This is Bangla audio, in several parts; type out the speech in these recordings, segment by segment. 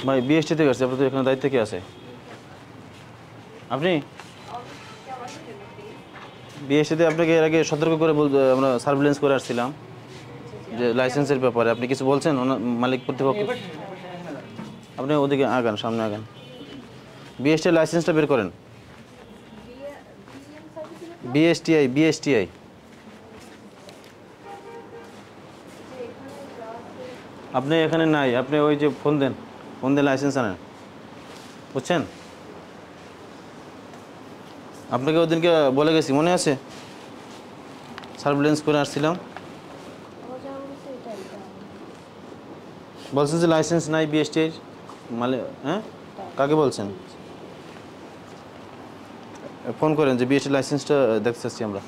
ভাই বিএসটি থেকে আসছে, আপনাদের এখানে দায়িত্ব কে আছে? আপনি বিএসটিতে আপনাকে এর আগে সতর্ক করে আমরা সার্ভিলেন্স করে আসছিলাম যে লাইসেন্সের ব্যাপারে। আপনি কিছু বলছেন মালিক কর্তৃপক্ষ? আপনি ওদিকে আগান, সামনে আগান। বিএসটি লাইসেন্সটা বের করেন। BSTI, BSTI. আপনি এখানে নাই, আপনি ওই যে ফোন দেন, ফোন দিয়ে লাইসেন্স আনেন, বুঝছেন? আপনাকে ওদিনকে বলে গেছি, মনে আছে? সার্ভিলেন্স করে আসছিলাম, বলছেন যে লাইসেন্স নাই বিএসটিআই হ্যাঁ, কাকে বলছেন? ফোন করেন যে বিএসটি লাইসেন্সটা দেখতে চাচ্ছি আমরা।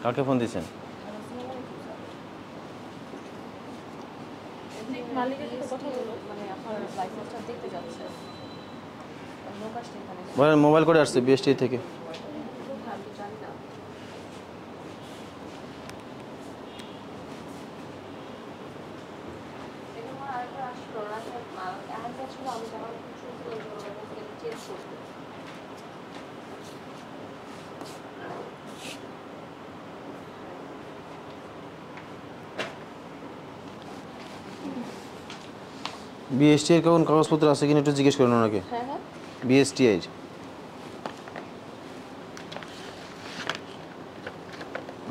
কাকে ফোন দিয়েছেন? বলেন মোবাইল করে আসছে বিএসটি থেকে। বিএসটি এর কোন কাগজপত্র আছে কিনা একটু জিজ্ঞেস করুন ওনাকে। বিএসটিআই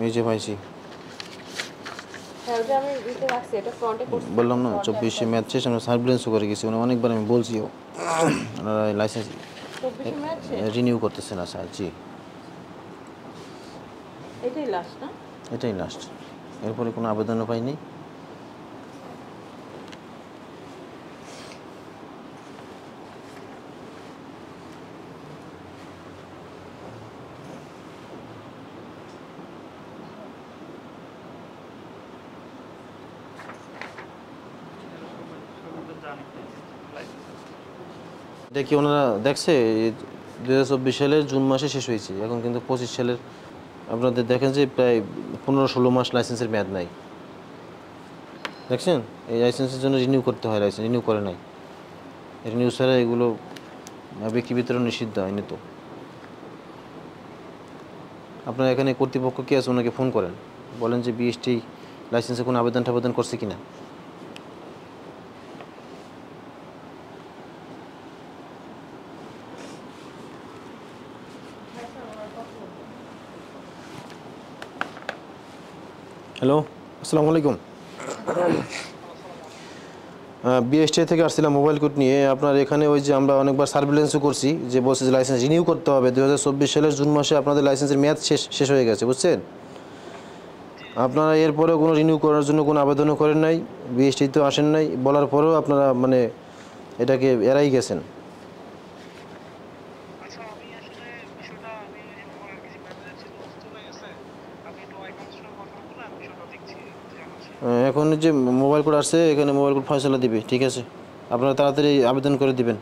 এই যে পাইছি, বললাম না 24 ম্যাচ শেষ, আমরা সার্ভিলেন্সও করে গেছি, অনেকবার আমি বলছিও। লাইসেন্স রিনিউ করতেছে না স্যার। জি, এটাই লাস্ট, এরপরে কোনো আবেদনও পাইনি। দেখি ওনারা দেখছে 2024 সালের জুন মাসে শেষ হয়েছে, এখন কিন্তু 25 সালের আপনাদের দেখেন যে প্রায় 15-16 মাস লাইসেন্সের মেয়াদ নাই। দেখছেন, এই লাইসেন্সের জন্য রিনিউ করতে হয়, লাইসেন্স রিনিউ করে নাই। রিনিউ ছাড়া এগুলো বিক্রি বিতরণ নিষিদ্ধ আইনে। তো আপনার এখানে কর্তৃপক্ষ কে আছে ওনাকে ফোন করেন, বলেন যে বিএসটি লাইসেন্সে কোনো আবেদন করছে কিনা। হ্যালো, আসসালামু আলাইকুম। বিএসটি থেকে আসছিলাম মোবাইল কোড নিয়ে। আপনার এখানে ওই যে আমরা অনেকবার সার্ভিলেন্সও করছি, যে বলছে যে লাইসেন্স রিনিউ করতে হবে। 2024 সালের জুন মাসে আপনাদের লাইসেন্সের মেয়াদ শেষ হয়ে গেছে, বুঝছেন? আপনারা এরপরেও কোনো রিনিউ করার জন্য কোনো আবেদনও করেন নাই, বিএসটি তো আসেন নাই, বলার পরেও আপনারা মানে এটাকে এড়াই গেছেন। এখন যে মোবাইল কোড আসছে, এখানে মোবাইল কোড ফয়সালা দিবে, ঠিক আছে? আপনারা তাড়াতাড়ি আবেদন করে দিবেন।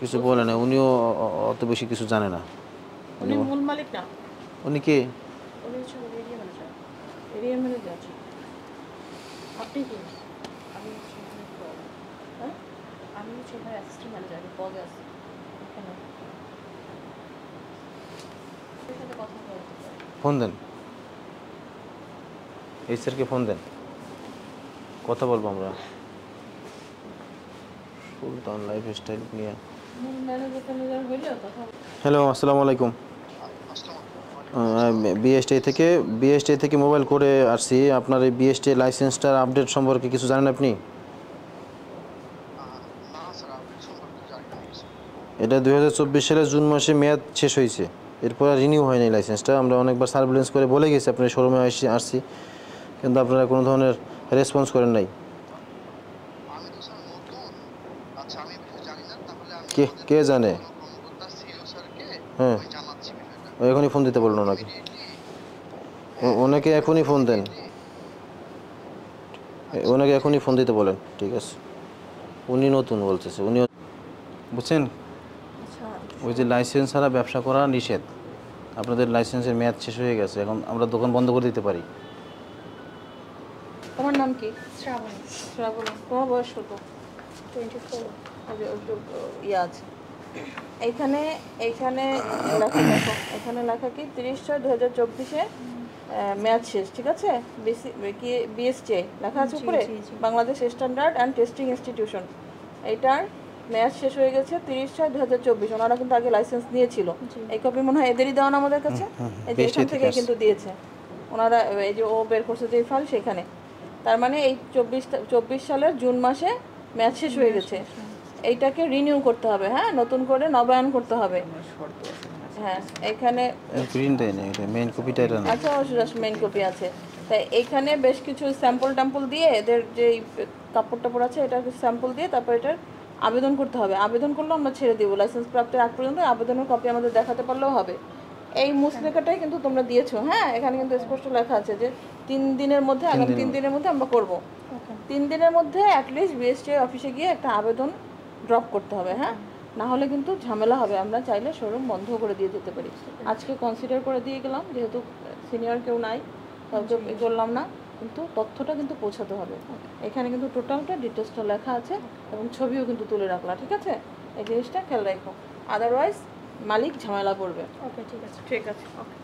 কিছু বলে না, উনিও অত বেশি কিছু জানে না। উনি মূল মালিক না। উনি কে? উনি হচ্ছে এরিয়া ম্যানেজার। Area manager. আপনি কি? আমি হচ্ছে হ্যাঁ, আমি হচ্ছে এখানে অ্যাসিস্ট্যান্ট ম্যানেজার, আমি পদে আছি এখানে। ফোন দেন, এই স্যারকে ফোন দেন, কথা বলবো আমরা সুলতান লাইফস্টাইল নিয়ে। হ্যালো, আসসালামু আলাইকুম। বিএসটি থেকে মোবাইল করে আসছি। আপনার এই বিএসটি লাইসেন্সটার আপডেট সম্পর্কে কিছু জানেন আপনি? এটা 2024 সালের জুন মাসে মেয়াদ শেষ হয়েছে, এরপর আর রিনিউ হয়নি লাইসেন্সটা। আমরা অনেকবার সার্ভিলেন্স করে বলে গেছি, আপনার শোরুমে আসছি, কিন্তু আপনারা কোনো ধরনের রেসপন্স করেন নাই। কে জানে? হ্যাঁ, এখনই ফোন দিতে বলুন ওনাকে, ওনাকে এখনই ফোন দেন, ওনাকে এখনই ফোন দিতে বলেন। ঠিক আছে, উনি নতুন বলতেছে, উনি বুঝছেন আচ্ছা ওই যে লাইসেন্স ছাড়া ব্যবসা করা নিষেধ, আপনাদের লাইসেন্সের মেয়াদ শেষ হয়ে গেছে, এখন আমরা দোকান বন্ধ করে দিতে পারি। তোমার নাম কি? শ্রাবণী। শ্রাবণী। তোমার বয়স কত? 24। ওই যে একটু ইয়ে আছে এইখানে, এইখানে লেখা দেখো, এখানে লেখা কি 30/6/2024 ম্যাচ শেষ, ঠিক আছে? কি বিএসটিআই লেখা আছে জি, উপরে, G, G. Bangladesh standard and testing institution. এইটার ম্যাচ শেষ হয়ে গেছে 30/6/2024। ওনারা কিন্তু আগে লাইসেন্স নিয়েছিল, জি। এই কপি মনে হয় এদেরই দেওয়া না আমাদের কাছে। এই যে এখান থেকে কিন্তু দিয়েছে ওনারা, এই যে ও বের করছে যে ফাইল সেখানে। তার মানে এই 24 সালের জুন মাসে ম্যাচ শেষ হয়ে গেছে, এইটাকে রিনিউ করতে হবে, হ্যাঁ, নতুন করে নবায়ন করতে হবে। হ্যাঁ এখানে প্রিন্ট দেয় না, এটা মেইন কপিটা এটা না। আচ্ছা মেইন কপি আছে, তাই এইখানে বেশ কিছু স্যাম্পল ট্যাম্পল দিয়ে এদের যে কাপড় টাপড় আছে এটা স্যাম্পল দিয়ে তারপর এটার আবেদন করতে হবে। আবেদন করলে আমরা ছেড়ে দিব, লাইসেন্স প্রাপ্তির আগ পর্যন্ত আবেদনের কপি আমাদের দেখাতে পারলেও হবে। এই মুসলেখাটাই কিন্তু তোমরা দিয়েছো, হ্যাঁ, এখানে কিন্তু স্পষ্ট লেখা আছে যে 3 দিনের মধ্যে, আগামী 3 দিনের মধ্যে আমরা করব। 3 দিনের মধ্যে অ্যাটলিস্ট বিএসটিআই অফিসে গিয়ে একটা আবেদন ড্রপ করতে হবে, হ্যাঁ, না হলে কিন্তু ঝামেলা হবে। আমরা চাইলে শোরুম বন্ধ করে দিয়ে যেতে পারি। আজকে কনসিডার করে দিয়ে গেলাম, যেহেতু সিনিয়র কেউ নাই কাউকে করলাম না, কিন্তু তথ্যটা কিন্তু পৌঁছাতে হবে। এখানে কিন্তু টোটালটা ডিটেলসটা লেখা আছে এবং ছবিও কিন্তু তুলে রাখলাম, ঠিক আছে? এই জিনিসটা খেয়াল রাখো, আদারওয়াইজ মালিক ঝামেলা করবে। ওকে, ঠিক আছে। ঠিক আছে, ওকে।